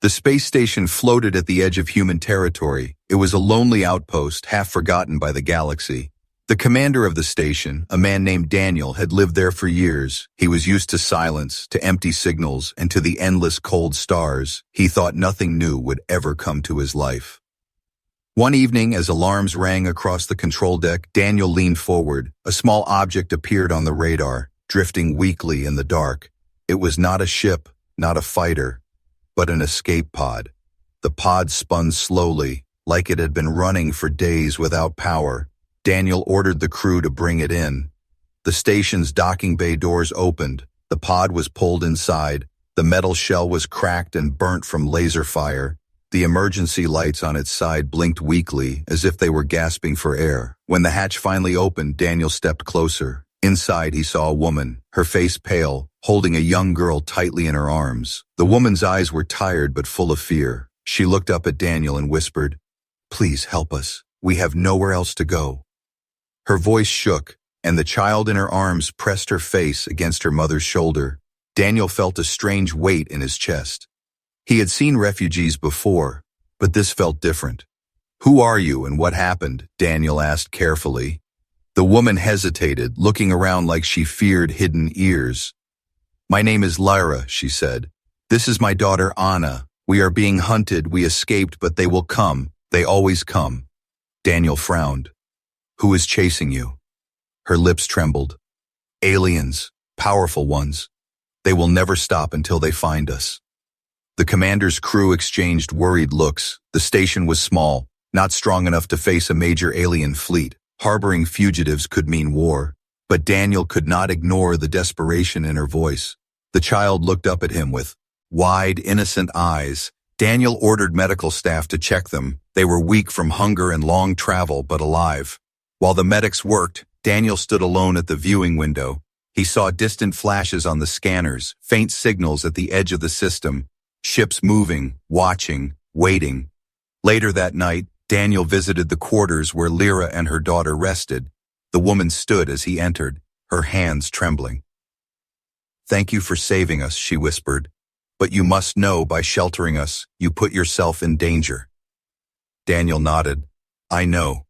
The space station floated at the edge of human territory. It was a lonely outpost, half forgotten by the galaxy. The commander of the station, a man named Daniel, had lived there for years. He was used to silence, to empty signals, and to the endless cold stars. He thought nothing new would ever come to his life. One evening, as alarms rang across the control deck, Daniel leaned forward. A small object appeared on the radar, drifting weakly in the dark. It was not a ship, not a fighter, but an escape pod. The pod spun slowly, like it had been running for days without power. Daniel ordered the crew to bring it in. The station's docking bay doors opened. The pod was pulled inside. The metal shell was cracked and burnt from laser fire. The emergency lights on its side blinked weakly, as if they were gasping for air. When the hatch finally opened, Daniel stepped closer. Inside, he saw a woman, her face pale, holding a young girl tightly in her arms. The woman's eyes were tired but full of fear. She looked up at Daniel and whispered, "Please help us. We have nowhere else to go." Her voice shook, and the child in her arms pressed her face against her mother's shoulder. Daniel felt a strange weight in his chest. He had seen refugees before, but this felt different. "Who are you and what happened?" Daniel asked carefully. The woman hesitated, looking around like she feared hidden ears. "My name is Lyra," she said. "This is my daughter Anna. We are being hunted. We escaped, but they will come. They always come." Daniel frowned. "Who is chasing you?" Her lips trembled. "Aliens, powerful ones. They will never stop until they find us." The commander's crew exchanged worried looks. The station was small, not strong enough to face a major alien fleet. Harboring fugitives could mean war, but Daniel could not ignore the desperation in her voice. The child looked up at him with wide, innocent eyes. Daniel ordered medical staff to check them. They were weak from hunger and long travel, but alive. While the medics worked, Daniel stood alone at the viewing window. He saw distant flashes on the scanners, faint signals at the edge of the system, ships moving, watching, waiting. Later that night, Daniel visited the quarters where Lyra and her daughter rested. The woman stood as he entered, her hands trembling. "Thank you for saving us," she whispered. "But you must know, by sheltering us, you put yourself in danger." Daniel nodded. "I know,"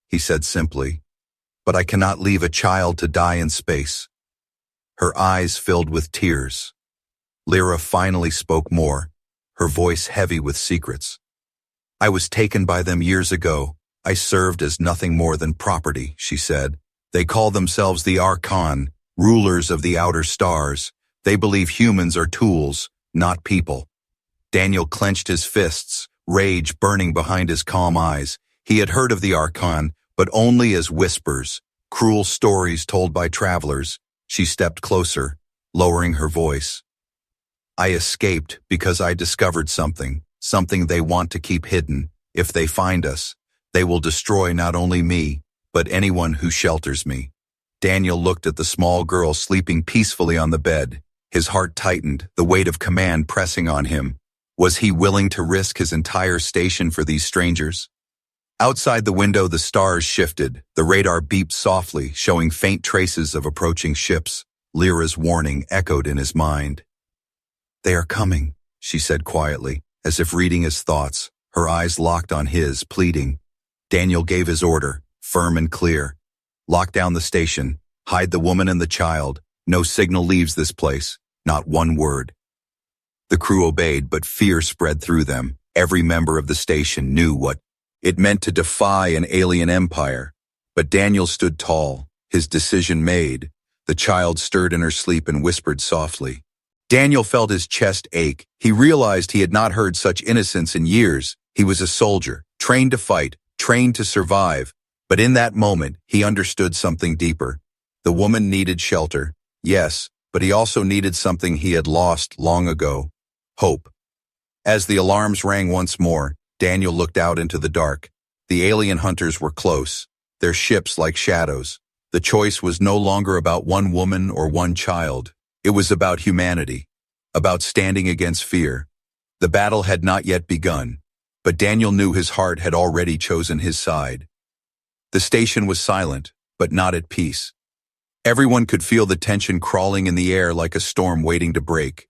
he said simply, "but I cannot leave a child to die in space." Her eyes filled with tears. Lyra finally spoke more, her voice heavy with secrets. "I was taken by them years ago. I served as nothing more than property," she said. "They call themselves the Archon, rulers of the outer stars. They believe humans are tools, not people." Daniel clenched his fists, rage burning behind his calm eyes. He had heard of the Archon, but only as whispers, cruel stories told by travelers. She stepped closer, lowering her voice. "I escaped because I discovered something they want to keep hidden. If they find us, they will destroy not only me, but anyone who shelters me." Daniel looked at the small girl sleeping peacefully on the bed. His heart tightened, the weight of command pressing on him. Was he willing to risk his entire station for these strangers? Outside the window, the stars shifted. The radar beeped softly, showing faint traces of approaching ships. Lyra's warning echoed in his mind. "They are coming," she said quietly, as if reading his thoughts. Her eyes locked on his, pleading. Daniel gave his order, firm and clear. "Lock down the station. Hide the woman and the child. No signal leaves this place. Not one word." The crew obeyed, but fear spread through them. Every member of the station knew what it meant to defy an alien empire. But Daniel stood tall, his decision made. The child stirred in her sleep and whispered softly. Daniel felt his chest ache. He realized he had not heard such innocence in years. He was a soldier, trained to fight, trained to survive. But in that moment, he understood something deeper. The woman needed shelter, yes, but he also needed something he had lost long ago: hope. As the alarms rang once more, Daniel looked out into the dark. The alien hunters were close, their ships like shadows. The choice was no longer about one woman or one child. It was about humanity, about standing against fear. The battle had not yet begun, but Daniel knew his heart had already chosen his side. The station was silent, but not at peace. Everyone could feel the tension crawling in the air like a storm waiting to break.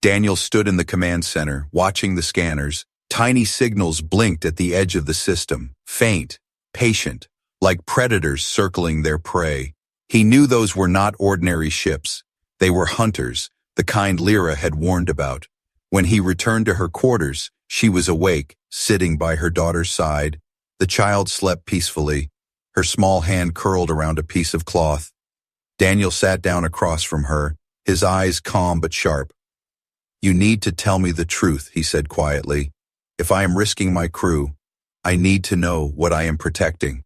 Daniel stood in the command center, watching the scanners. Tiny signals blinked at the edge of the system, faint, patient, like predators circling their prey. He knew those were not ordinary ships. They were hunters, the kind Lyra had warned about. When he returned to her quarters, she was awake, sitting by her daughter's side. The child slept peacefully, her small hand curled around a piece of cloth. Daniel sat down across from her, his eyes calm but sharp. "You need to tell me the truth," he said quietly. "If I am risking my crew, I need to know what I am protecting."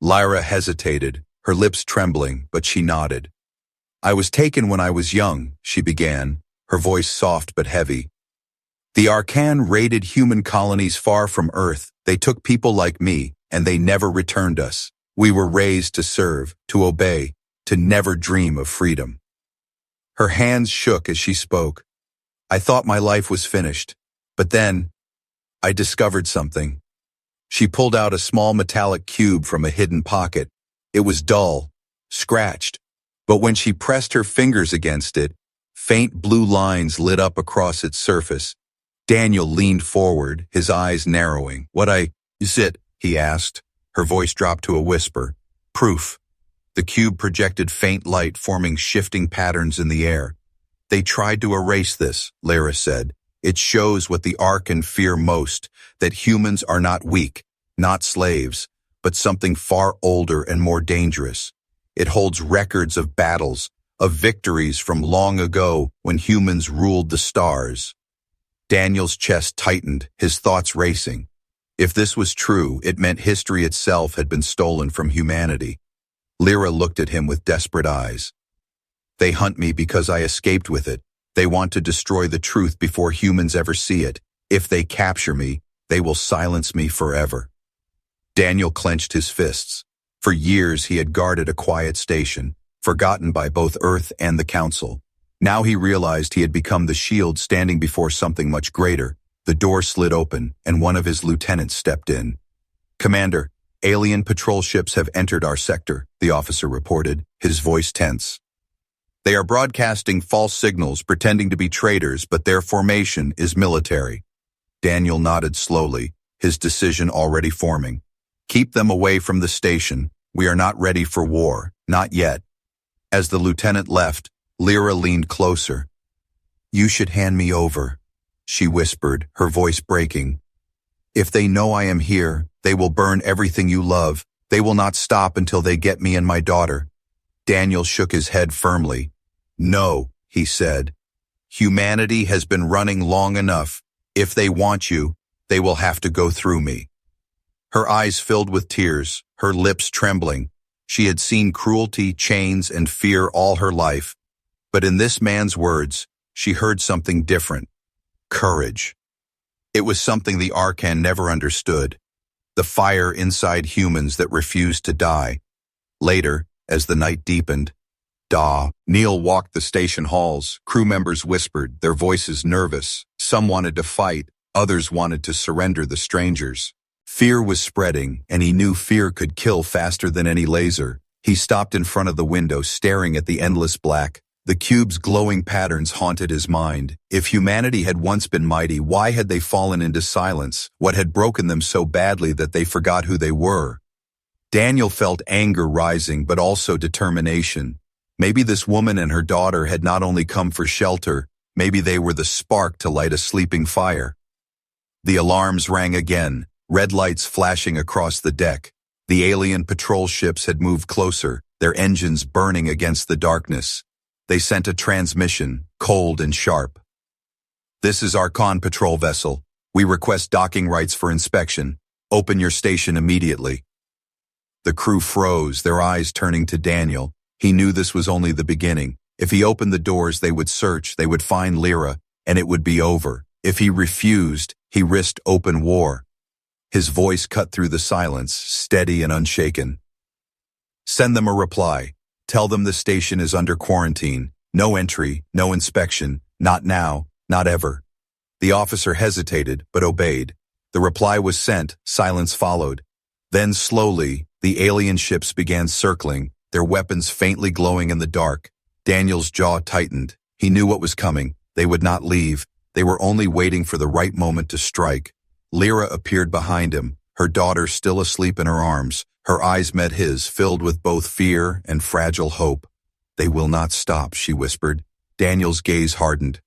Lyra hesitated, her lips trembling, but she nodded. "I was taken when I was young," she began, her voice soft but heavy. "The Arcan raided human colonies far from Earth. They took people like me, and they never returned us. We were raised to serve, to obey, to never dream of freedom." Her hands shook as she spoke. "I thought my life was finished, but then I discovered something." She pulled out a small metallic cube from a hidden pocket. It was dull, scratched, but when she pressed her fingers against it, faint blue lines lit up across its surface. Daniel leaned forward, his eyes narrowing. Is it?" he asked. Her voice dropped to a whisper. "Proof." The cube projected faint light, forming shifting patterns in the air. "They tried to erase this," Lyra said. "It shows what the Arcan fear most, that humans are not weak, not slaves, but something far older and more dangerous. It holds records of battles, of victories from long ago when humans ruled the stars." Daniel's chest tightened, his thoughts racing. If this was true, it meant history itself had been stolen from humanity. Lyra looked at him with desperate eyes. "They hunt me because I escaped with it. They want to destroy the truth before humans ever see it. If they capture me, they will silence me forever." Daniel clenched his fists. For years he had guarded a quiet station, forgotten by both Earth and the Council. Now he realized he had become the shield standing before something much greater. The door slid open, and one of his lieutenants stepped in. "Commander, alien patrol ships have entered our sector," the officer reported, his voice tense. "They are broadcasting false signals, pretending to be traders, but their formation is military." Daniel nodded slowly, his decision already forming. "Keep them away from the station. We are not ready for war, not yet." As the lieutenant left, Lyra leaned closer. "You should hand me over," she whispered, her voice breaking. "If they know I am here, they will burn everything you love. They will not stop until they get me and my daughter." Daniel shook his head firmly. "No," he said. "Humanity has been running long enough. If they want you, they will have to go through me." Her eyes filled with tears, her lips trembling. She had seen cruelty, chains, and fear all her life. But in this man's words, she heard something different. Courage. It was something the Arcan never understood. The fire inside humans that refused to die. Later, as the night deepened, Neil walked the station halls. Crew members whispered, their voices nervous. Some wanted to fight, others wanted to surrender the strangers. Fear was spreading, and he knew fear could kill faster than any laser. He stopped in front of the window, staring at the endless black. The cube's glowing patterns haunted his mind. If humanity had once been mighty, why had they fallen into silence? What had broken them so badly that they forgot who they were? Daniel felt anger rising, but also determination. Maybe this woman and her daughter had not only come for shelter, maybe they were the spark to light a sleeping fire. The alarms rang again, red lights flashing across the deck. The alien patrol ships had moved closer, their engines burning against the darkness. They sent a transmission, cold and sharp. "This is Archon patrol vessel. We request docking rights for inspection. Open your station immediately." The crew froze, their eyes turning to Daniel. He knew this was only the beginning. If he opened the doors, they would search, they would find Lyra, and it would be over. If he refused, he risked open war. His voice cut through the silence, steady and unshaken. "Send them a reply. Tell them the station is under quarantine. No entry, no inspection. Not now, not ever." The officer hesitated, but obeyed. The reply was sent, silence followed. Then slowly, the alien ships began circling, their weapons faintly glowing in the dark. Daniel's jaw tightened. He knew what was coming. They would not leave. They were only waiting for the right moment to strike. Lyra appeared behind him, her daughter still asleep in her arms. Her eyes met his, filled with both fear and fragile hope. "They will not stop," she whispered. Daniel's gaze hardened.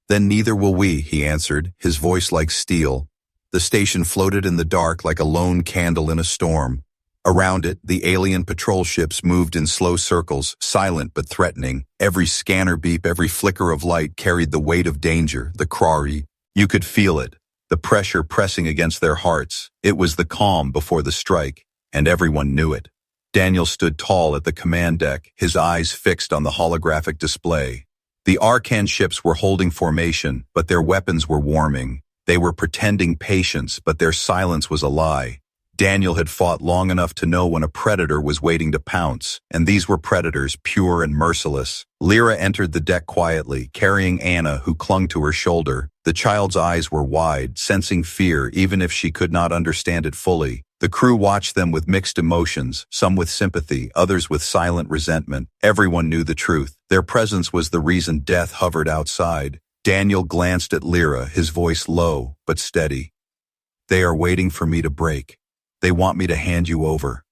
"Then neither will we," he answered, his voice like steel. The station floated in the dark like a lone candle in a storm. Around it, the alien patrol ships moved in slow circles, silent but threatening. Every scanner beep, every flicker of light carried the weight of danger, the quarry. You could feel it, the pressure pressing against their hearts. It was the calm before the strike, and everyone knew it. Daniel stood tall at the command deck, his eyes fixed on the holographic display. The Arcan ships were holding formation, but their weapons were warming. They were pretending patience, but their silence was a lie. Daniel had fought long enough to know when a predator was waiting to pounce, and these were predators, pure and merciless. Lyra entered the deck quietly, carrying Anna, who clung to her shoulder. The child's eyes were wide, sensing fear even if she could not understand it fully. The crew watched them with mixed emotions, some with sympathy, others with silent resentment. Everyone knew the truth. Their presence was the reason death hovered outside. Daniel glanced at Lyra, his voice low but steady. "They are waiting for me to break. They want me to hand you over."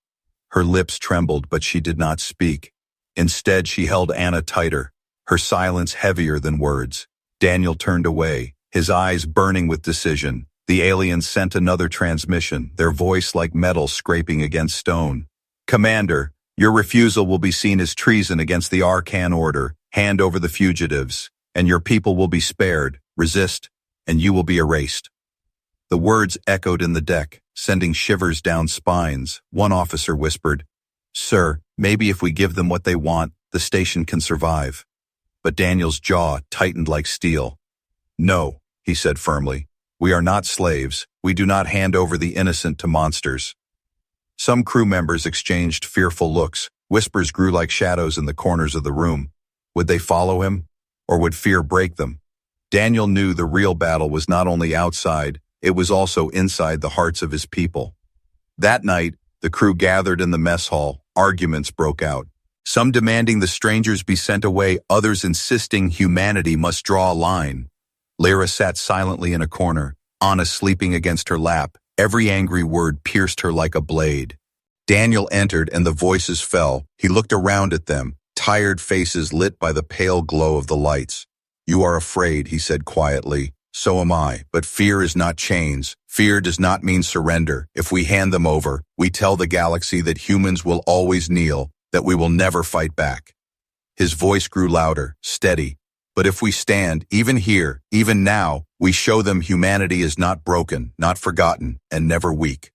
Her lips trembled, but she did not speak. Instead, she held Anna tighter, her silence heavier than words. Daniel turned away, his eyes burning with decision. The aliens sent another transmission, their voice like metal scraping against stone. "Commander, your refusal will be seen as treason against the Arcan order. Hand over the fugitives, and your people will be spared. Resist, and you will be erased." The words echoed in the deck, sending shivers down spines. One officer whispered, "Sir, maybe if we give them what they want, the station can survive." But Daniel's jaw tightened like steel. "No," he said firmly. "We are not slaves. We do not hand over the innocent to monsters." Some crew members exchanged fearful looks. Whispers grew like shadows in the corners of the room. Would they follow him, or would fear break them? Daniel knew the real battle was not only outside, it was also inside the hearts of his people. That night, the crew gathered in the mess hall. Arguments broke out. Some demanding the strangers be sent away, others insisting humanity must draw a line. Lyra sat silently in a corner, Anna sleeping against her lap. Every angry word pierced her like a blade. Daniel entered and the voices fell. He looked around at them, tired faces lit by the pale glow of the lights. "You are afraid," he said quietly. "So am I, but fear is not chains. Fear does not mean surrender. If we hand them over, we tell the galaxy that humans will always kneel, that we will never fight back." His voice grew louder, steady. "But if we stand, even here, even now, we show them humanity is not broken, not forgotten, and never weak."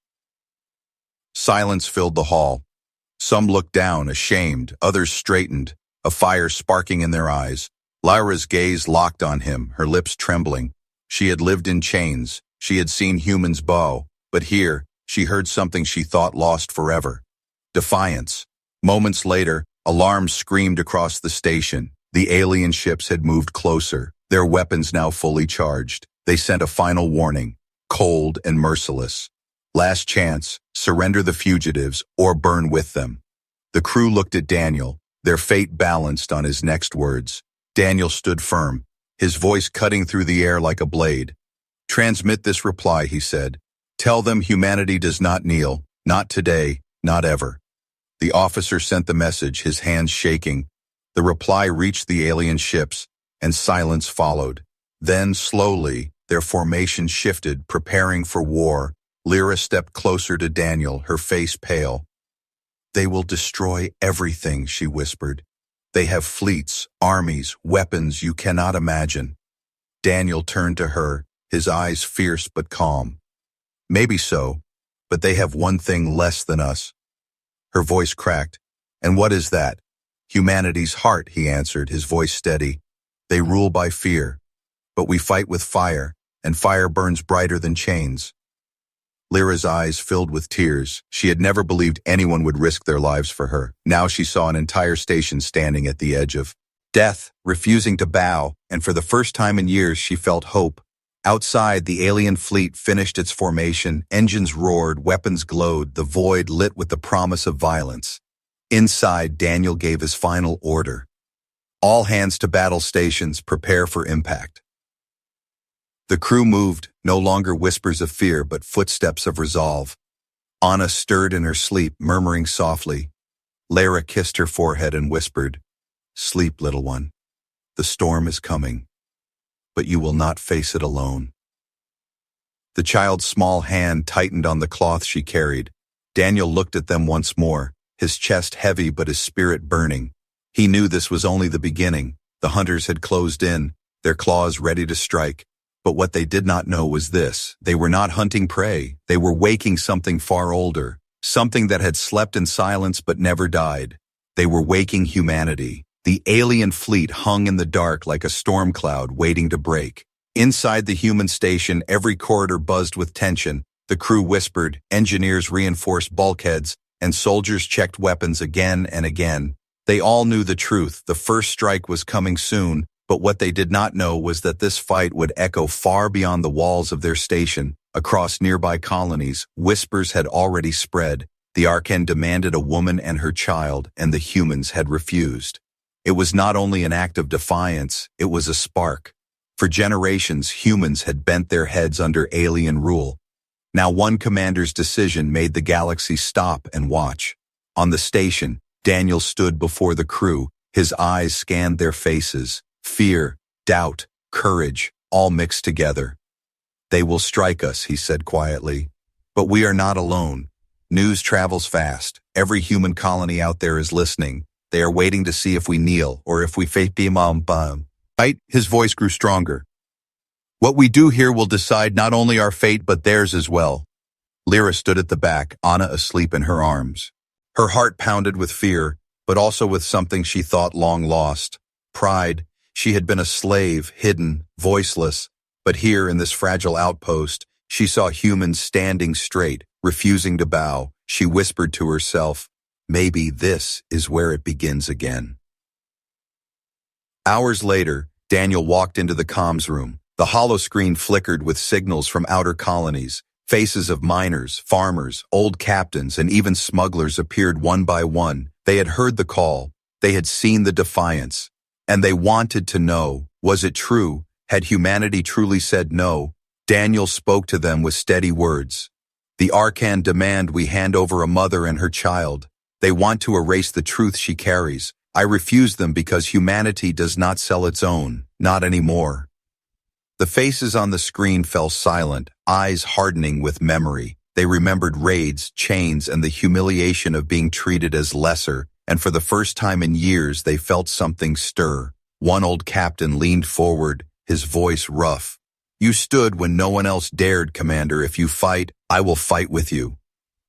Silence filled the hall. Some looked down, ashamed, others straightened, a fire sparking in their eyes. Lyra's gaze locked on him, her lips trembling. She had lived in chains. She had seen humans bow. But here, she heard something she thought lost forever. Defiance. Moments later, alarms screamed across the station. The alien ships had moved closer, their weapons now fully charged. They sent a final warning, cold and merciless. "Last chance, surrender the fugitives or burn with them." The crew looked at Daniel, their fate balanced on his next words. Daniel stood firm, his voice cutting through the air like a blade. "Transmit this reply," he said. "Tell them humanity does not kneel, not today, not ever." The officer sent the message, his hands shaking. The reply reached the alien ships, and silence followed. Then, slowly, their formation shifted, preparing for war. Lyra stepped closer to Daniel, her face pale. "They will destroy everything," she whispered. "They have fleets, armies, weapons you cannot imagine." Daniel turned to her, his eyes fierce but calm. "Maybe so, but they have one thing less than us." Her voice cracked. "And what is that?" "Humanity's heart," he answered, his voice steady. "They rule by fear, but we fight with fire, and fire burns brighter than chains." Lyra's eyes filled with tears. She had never believed anyone would risk their lives for her. Now she saw an entire station standing at the edge of death, refusing to bow, and for the first time in years she felt hope. Outside, the alien fleet finished its formation, engines roared, weapons glowed, the void lit with the promise of violence. Inside, Daniel gave his final order. All hands to battle stations, prepare for impact. The crew moved, no longer whispers of fear but footsteps of resolve. Anna stirred in her sleep, murmuring softly. Lara kissed her forehead and whispered, "Sleep, little one. The storm is coming, but you will not face it alone." The child's small hand tightened on the cloth she carried. Daniel looked at them once more, his chest heavy but his spirit burning. He knew this was only the beginning. The hunters had closed in, their claws ready to strike. But what they did not know was this: they were not hunting prey, they were waking something far older, something that had slept in silence but never died. They were waking humanity. The alien fleet hung in the dark like a storm cloud waiting to break. Inside the human station, every corridor buzzed with tension. The crew whispered, engineers reinforced bulkheads, and soldiers checked weapons again and again. They all knew the truth: the first strike was coming soon. But what they did not know was that this fight would echo far beyond the walls of their station. Across nearby colonies, whispers had already spread. The Arkan demanded a woman and her child, and the humans had refused. It was not only an act of defiance, it was a spark. For generations, humans had bent their heads under alien rule. Now one commander's decision made the galaxy stop and watch. On the station, Daniel stood before the crew. His eyes scanned their faces. Fear, doubt, courage, all mixed together. "They will strike us," he said quietly. "But we are not alone. News travels fast. Every human colony out there is listening. They are waiting to see if we kneel or if we fake bam. Right?" His voice grew stronger. "What we do here will decide not only our fate but theirs as well." Lyra stood at the back, Anna asleep in her arms. Her heart pounded with fear, but also with something she thought long lost: pride. She had been a slave, hidden, voiceless, but here in this fragile outpost, she saw humans standing straight, refusing to bow. She whispered to herself, "Maybe this is where it begins again." Hours later, Daniel walked into the comms room. The holoscreen flickered with signals from outer colonies. Faces of miners, farmers, old captains, and even smugglers appeared one by one. They had heard the call. They had seen the defiance. And they wanted to know, was it true? Had humanity truly said no? Daniel spoke to them with steady words. "The Arkan demand we hand over a mother and her child. They want to erase the truth she carries. I refuse them because humanity does not sell its own, not anymore." The faces on the screen fell silent, eyes hardening with memory. They remembered raids, chains, and the humiliation of being treated as lesser. And for the first time in years, they felt something stir. One old captain leaned forward, his voice rough. "You stood when no one else dared, Commander. If you fight, I will fight with you."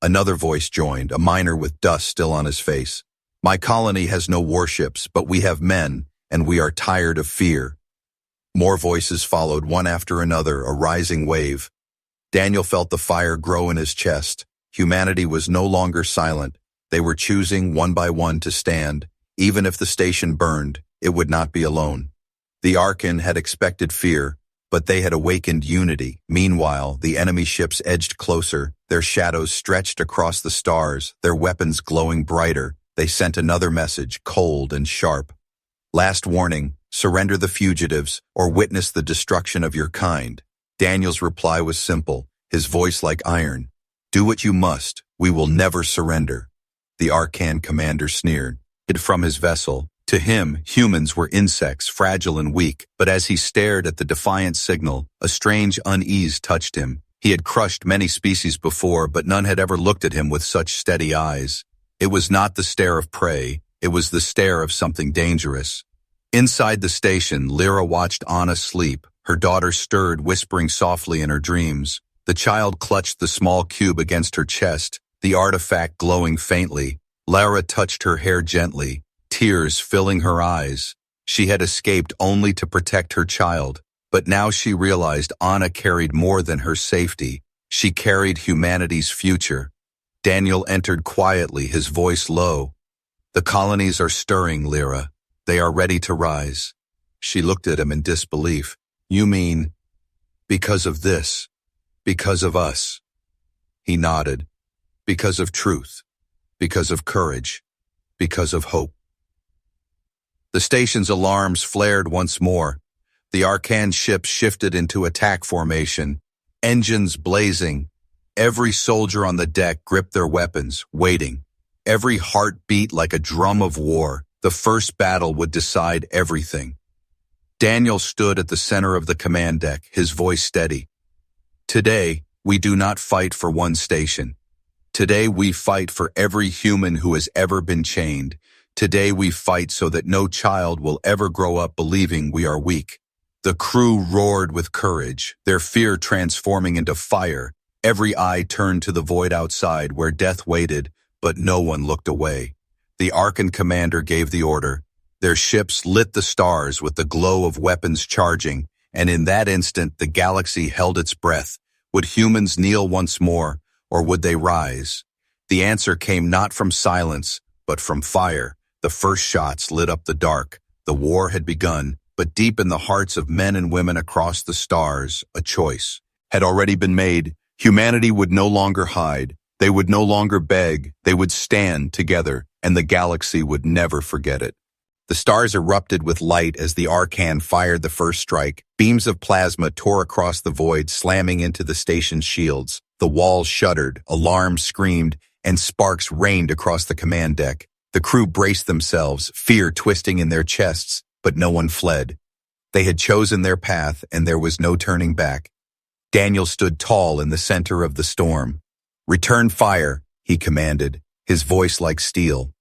Another voice joined, a miner with dust still on his face. "My colony has no warships, but we have men, and we are tired of fear." More voices followed, one after another, a rising wave. Daniel felt the fire grow in his chest. Humanity was no longer silent. They were choosing one by one to stand. Even if the station burned, it would not be alone. The Arkan had expected fear, but they had awakened unity. Meanwhile, the enemy ships edged closer, their shadows stretched across the stars, their weapons glowing brighter. They sent another message, cold and sharp. "Last warning, surrender the fugitives, or witness the destruction of your kind." Daniel's reply was simple, his voice like iron. "Do what you must. We will never surrender." The Arkan commander sneered. From his vessel, to him, humans were insects, fragile and weak, but as he stared at the defiant signal, a strange unease touched him. He had crushed many species before, but none had ever looked at him with such steady eyes. It was not the stare of prey, it was the stare of something dangerous. Inside the station, Lyra watched Anna sleep. Her daughter stirred, whispering softly in her dreams. The child clutched the small cube against her chest, the artifact glowing faintly. Lara touched her hair gently, tears filling her eyes. She had escaped only to protect her child, but now she realized Anna carried more than her safety. She carried humanity's future. Daniel entered quietly, his voice low. "The colonies are stirring, Lyra. They are ready to rise." She looked at him in disbelief. "You mean, because of this? Because of us?" He nodded. "Because of truth. Because of courage. Because of hope." The station's alarms flared once more. The Arcan ship shifted into attack formation, engines blazing. Every soldier on the deck gripped their weapons, waiting. Every heart beat like a drum of war. The first battle would decide everything. Daniel stood at the center of the command deck, his voice steady. Today, we do not fight for one station. Today we fight for every human who has ever been chained. Today we fight so that no child will ever grow up believing we are weak. The crew roared with courage, their fear transforming into fire. Every eye turned to the void outside where death waited, but no one looked away. The Arcan commander gave the order. Their ships lit the stars with the glow of weapons charging, and in that instant the galaxy held its breath. Would humans kneel once more, or would they rise? The answer came not from silence, but from fire. The first shots lit up the dark. The war had begun, but deep in the hearts of men and women across the stars, a choice had already been made. Humanity would no longer hide. They would no longer beg. They would stand together, and the galaxy would never forget it. The stars erupted with light as the Arcan fired the first strike. Beams of plasma tore across the void, slamming into the station's shields. The walls shuddered, alarms screamed, and sparks rained across the command deck. The crew braced themselves, fear twisting in their chests, but no one fled. They had chosen their path, and there was no turning back. Daniel stood tall in the center of the storm. "Return fire," he commanded, his voice like steel.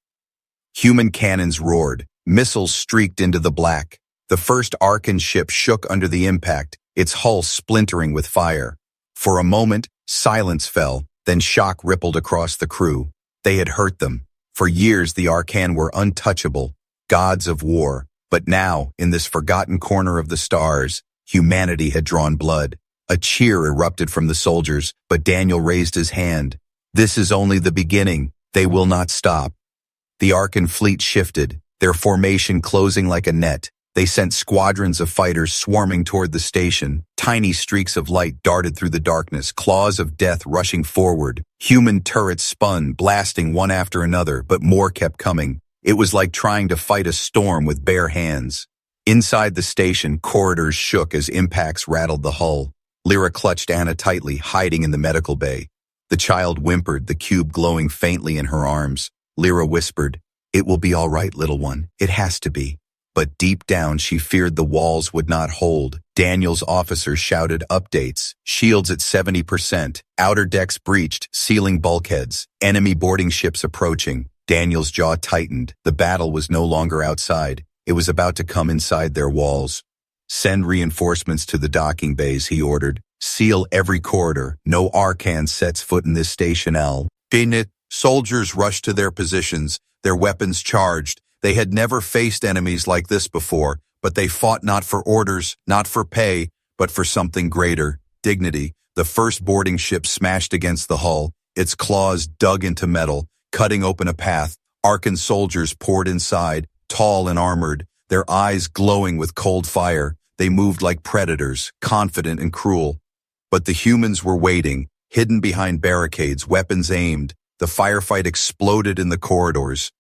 Human cannons roared. Missiles streaked into the black. The first Arcan ship shook under the impact, its hull splintering with fire. For a moment, silence fell, then shock rippled across the crew. They had hurt them. For years the Arcan were untouchable, gods of war. But now, in this forgotten corner of the stars, humanity had drawn blood. A cheer erupted from the soldiers, but Daniel raised his hand. "This is only the beginning. They will not stop." The Arcan fleet shifted, their formation closing like a net. They sent squadrons of fighters swarming toward the station. Tiny streaks of light darted through the darkness, claws of death rushing forward. Human turrets spun, blasting one after another, but more kept coming. It was like trying to fight a storm with bare hands. Inside the station, corridors shook as impacts rattled the hull. Lyra clutched Anna tightly, hiding in the medical bay. The child whimpered, the cube glowing faintly in her arms. Lyra whispered, "It will be all right, little one. It has to be." But deep down, she feared the walls would not hold. Daniel's officers shouted updates. Shields at 70%. Outer decks breached, sealing bulkheads. Enemy boarding ships approaching. Daniel's jaw tightened. The battle was no longer outside. It was about to come inside their walls. "Send reinforcements to the docking bays," he ordered. "Seal every corridor. No Arcan sets foot in this station L." Soldiers rushed to their positions, their weapons charged. They had never faced enemies like this before, but they fought not for orders, not for pay, but for something greater, dignity. The first boarding ship smashed against the hull, its claws dug into metal, cutting open a path. Arcan soldiers poured inside, tall and armored, their eyes glowing with cold fire. They moved like predators, confident and cruel. But the humans were waiting, hidden behind barricades, weapons aimed. The firefight exploded in the corridors.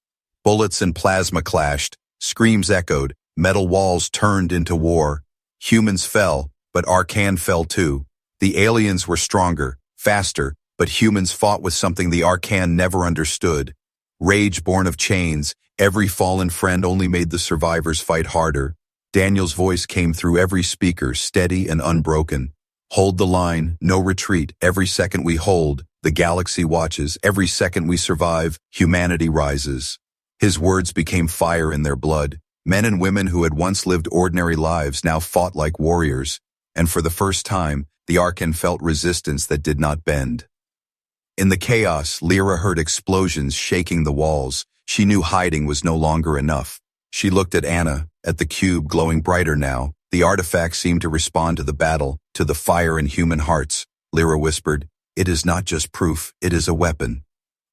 Bullets and plasma clashed, screams echoed, metal walls turned into war. Humans fell, but Arcan fell too. The aliens were stronger, faster, but humans fought with something the Arcan never understood. Rage born of chains, every fallen friend only made the survivors fight harder. Daniel's voice came through every speaker, steady and unbroken. "Hold the line, no retreat. Every second we hold, the galaxy watches. Every second we survive, humanity rises." His words became fire in their blood. Men and women who had once lived ordinary lives now fought like warriors. And for the first time, the Arcan felt resistance that did not bend. In the chaos, Lyra heard explosions shaking the walls. She knew hiding was no longer enough. She looked at Anna, at the cube glowing brighter now. The artifact seemed to respond to the battle, to the fire in human hearts. Lyra whispered, "It is not just proof, it is a weapon."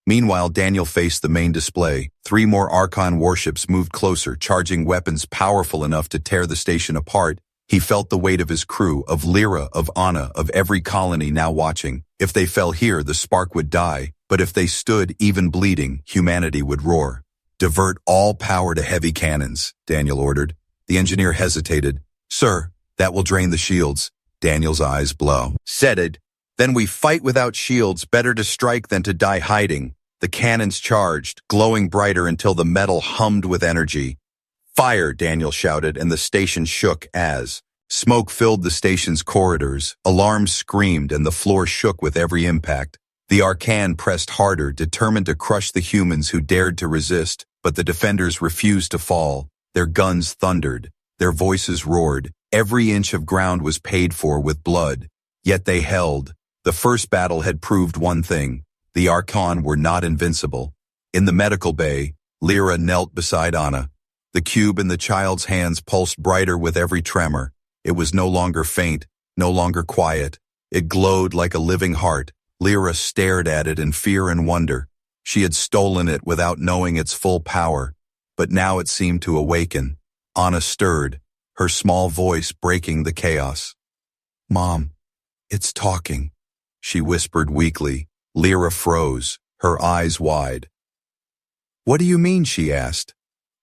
Meanwhile, Daniel faced the main display. 3 more Archon warships moved closer, charging weapons powerful enough to tear the station apart. He felt the weight of his crew, of Lyra, of Anna, of every colony now watching. If they fell here, the spark would die. But if they stood, even bleeding, humanity would roar. Divert all power to heavy cannons, Daniel ordered. The engineer hesitated. Sir, that will drain the shields. Daniel's eyes blow. Said it. Then we fight without shields, better to strike than to die hiding. The cannons charged, glowing brighter until the metal hummed with energy. Fire, Daniel shouted, and the station shook as smoke filled the station's corridors. Alarms screamed, and the floor shook with every impact. The Arcan pressed harder, determined to crush the humans who dared to resist, but the defenders refused to fall. Their guns thundered. Their voices roared. Every inch of ground was paid for with blood. Yet they held. The first battle had proved one thing. The Archon were not invincible. In the medical bay, Lyra knelt beside Anna. The cube in the child's hands pulsed brighter with every tremor. It was no longer faint, no longer quiet. It glowed like a living heart. Lyra stared at it in fear and wonder. She had stolen it without knowing its full power, but now it seemed to awaken. Anna stirred, her small voice breaking the chaos. Mom, it's talking, she whispered weakly. Lyra froze, her eyes wide. What do you mean, she asked.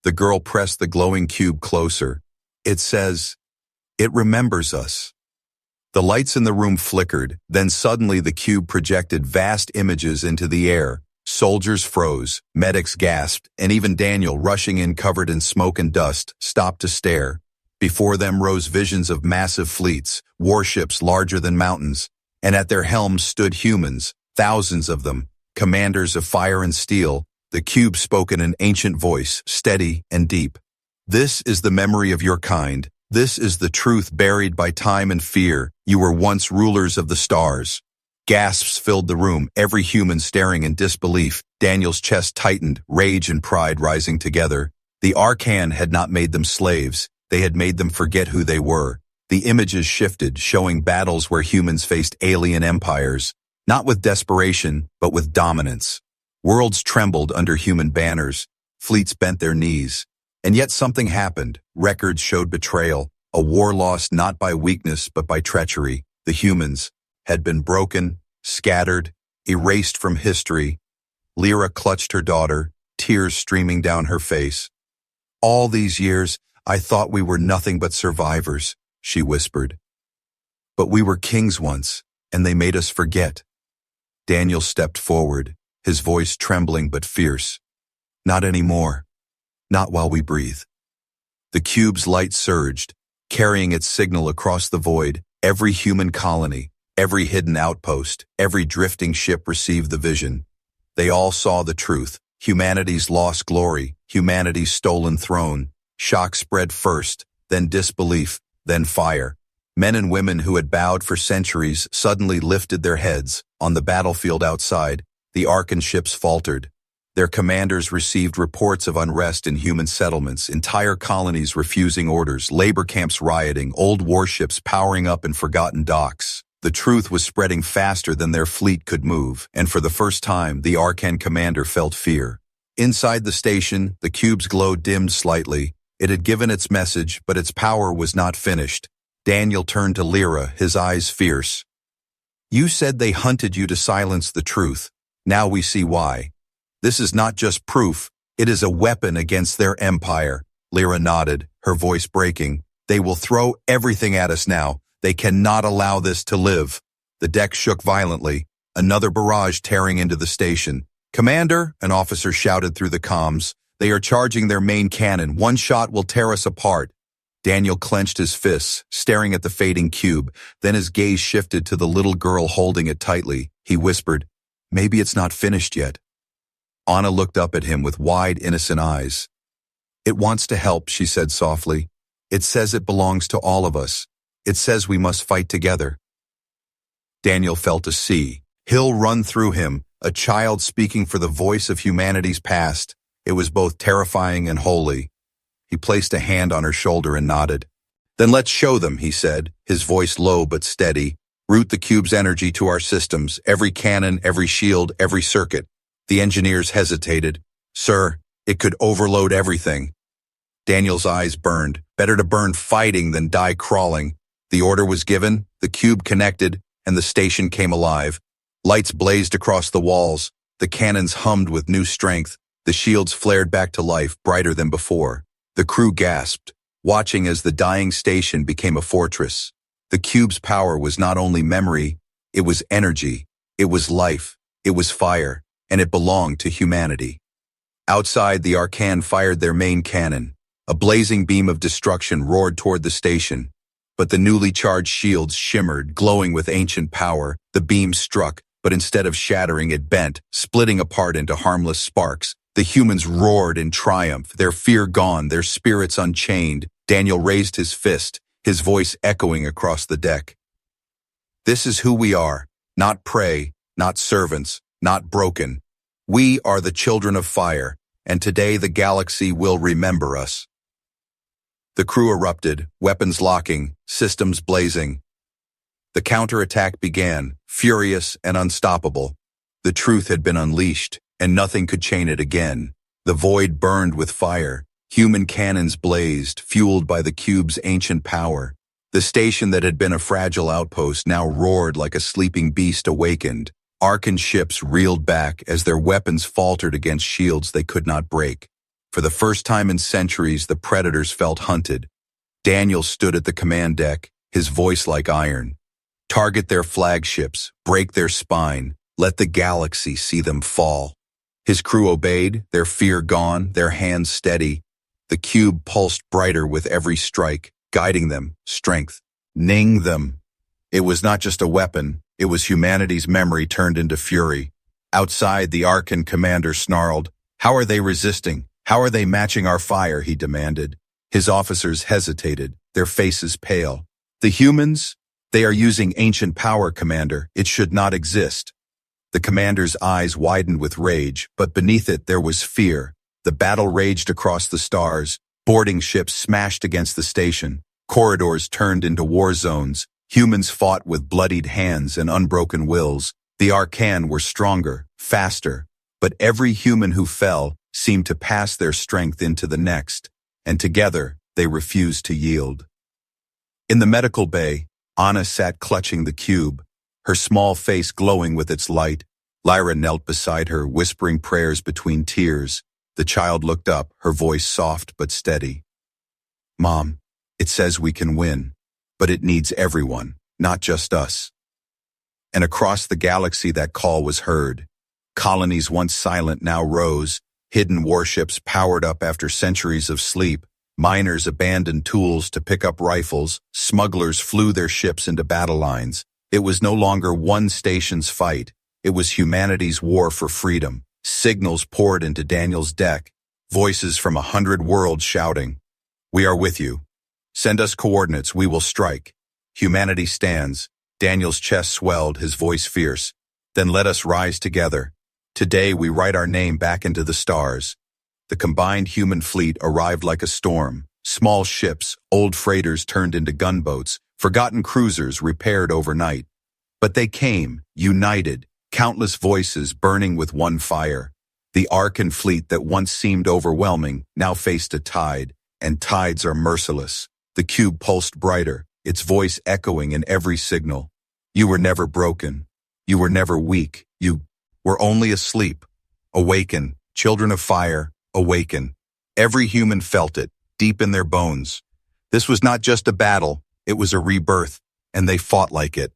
The girl pressed the glowing cube closer. It says, it remembers us. The lights in the room flickered, then suddenly the cube projected vast images into the air. Soldiers froze, medics gasped, and even Daniel, rushing in covered in smoke and dust, stopped to stare. Before them rose visions of massive fleets, warships larger than mountains, and at their helms stood humans, thousands of them, commanders of fire and steel. The cube spoke in an ancient voice, steady and deep. This is the memory of your kind. This is the truth buried by time and fear. You were once rulers of the stars. Gasps filled the room, every human staring in disbelief. Daniel's chest tightened, rage and pride rising together. The Arcan had not made them slaves. They had made them forget who they were. The images shifted, showing battles where humans faced alien empires, not with desperation, but with dominance. Worlds trembled under human banners. Fleets bent their knees. And yet something happened. Records showed betrayal, a war lost not by weakness but by treachery. The humans had been broken, scattered, erased from history. Lyra clutched her daughter, tears streaming down her face. All these years, I thought we were nothing but survivors, she whispered. But we were kings once, and they made us forget. Daniel stepped forward, his voice trembling but fierce. Not anymore. Not while we breathe. The cube's light surged, carrying its signal across the void. Every human colony, every hidden outpost, every drifting ship received the vision. They all saw the truth. Humanity's lost glory, humanity's stolen throne. Shock spread first, then disbelief, then fire. Men and women who had bowed for centuries suddenly lifted their heads. On the battlefield outside, the Arkan ships faltered. Their commanders received reports of unrest in human settlements, entire colonies refusing orders, labor camps rioting, old warships powering up in forgotten docks. The truth was spreading faster than their fleet could move, and for the first time, the Arkan commander felt fear. Inside the station, the cube's glow dimmed slightly. It had given its message, but its power was not finished. Daniel turned to Lyra, his eyes fierce. You said they hunted you to silence the truth. Now we see why. This is not just proof, it is a weapon against their empire. Lyra nodded, her voice breaking. They will throw everything at us now. They cannot allow this to live. The deck shook violently, another barrage tearing into the station. Commander, an officer shouted through the comms. They are charging their main cannon. One shot will tear us apart. Daniel clenched his fists, staring at the fading cube. Then his gaze shifted to the little girl holding it tightly. He whispered, maybe it's not finished yet. Anna looked up at him with wide, innocent eyes. It wants to help, she said softly. It says it belongs to all of us. It says we must fight together. Daniel felt a sea. Hill run through him, a child speaking for the voice of humanity's past. It was both terrifying and holy. He placed a hand on her shoulder and nodded. Then let's show them, he said, his voice low but steady. Route the cube's energy to our systems, every cannon, every shield, every circuit. The engineers hesitated. Sir, it could overload everything. Daniel's eyes burned. Better to burn fighting than die crawling. The order was given, the cube connected, and the station came alive. Lights blazed across the walls. The cannons hummed with new strength. The shields flared back to life, brighter than before. The crew gasped, watching as the dying station became a fortress. The cube's power was not only memory, it was energy, it was life, it was fire, and it belonged to humanity. Outside, the Arcan fired their main cannon. A blazing beam of destruction roared toward the station. But the newly charged shields shimmered, glowing with ancient power. The beam struck, but instead of shattering, it bent, splitting apart into harmless sparks. The humans roared in triumph, their fear gone, their spirits unchained. Daniel raised his fist, his voice echoing across the deck. This is who we are, not prey, not servants, not broken. We are the children of fire, and today the galaxy will remember us. The crew erupted, weapons locking, systems blazing. The counterattack began, furious and unstoppable. The truth had been unleashed, and nothing could chain it again. The void burned with fire. Human cannons blazed, fueled by the cube's ancient power. The station that had been a fragile outpost now roared like a sleeping beast awakened. Arcan ships reeled back as their weapons faltered against shields they could not break. For the first time in centuries, the predators felt hunted. Daniel stood at the command deck, his voice like iron. Target their flagships, break their spine, let the galaxy see them fall. His crew obeyed, their fear gone, their hands steady. The cube pulsed brighter with every strike, guiding them, strength, ning them. It was not just a weapon, it was humanity's memory turned into fury. Outside, the Arcan commander snarled, "How are they resisting? How are they matching our fire?" he demanded. His officers hesitated, their faces pale. "The humans? They are using ancient power, Commander. It should not exist." The commander's eyes widened with rage, but beneath it there was fear. The battle raged across the stars. Boarding ships smashed against the station. Corridors turned into war zones. Humans fought with bloodied hands and unbroken wills. The Arcan were stronger, faster, but every human who fell seemed to pass their strength into the next, and together they refused to yield. In the medical bay, Anna sat clutching the cube, her small face glowing with its light. Lyra knelt beside her, whispering prayers between tears. The child looked up, her voice soft but steady. "Mom, it says we can win, but it needs everyone, not just us." And across the galaxy that call was heard. Colonies once silent now rose. Hidden warships powered up after centuries of sleep. Miners abandoned tools to pick up rifles. Smugglers flew their ships into battle lines. It was no longer one station's fight. It was humanity's war for freedom. Signals poured into Daniel's deck. Voices from 100 worlds shouting, "We are with you. Send us coordinates, we will strike." Humanity stands. Daniel's chest swelled, his voice fierce. "Then let us rise together. Today we write our name back into the stars." The combined human fleet arrived like a storm. Small ships, old freighters turned into gunboats, forgotten cruisers repaired overnight. But they came, united, countless voices burning with one fire. The Arcan fleet that once seemed overwhelming now faced a tide, and tides are merciless. The cube pulsed brighter, its voice echoing in every signal. "You were never broken. You were never weak. You were only asleep. Awaken, children of fire, awaken." Every human felt it, deep in their bones. This was not just a battle, it was a rebirth, and they fought like it.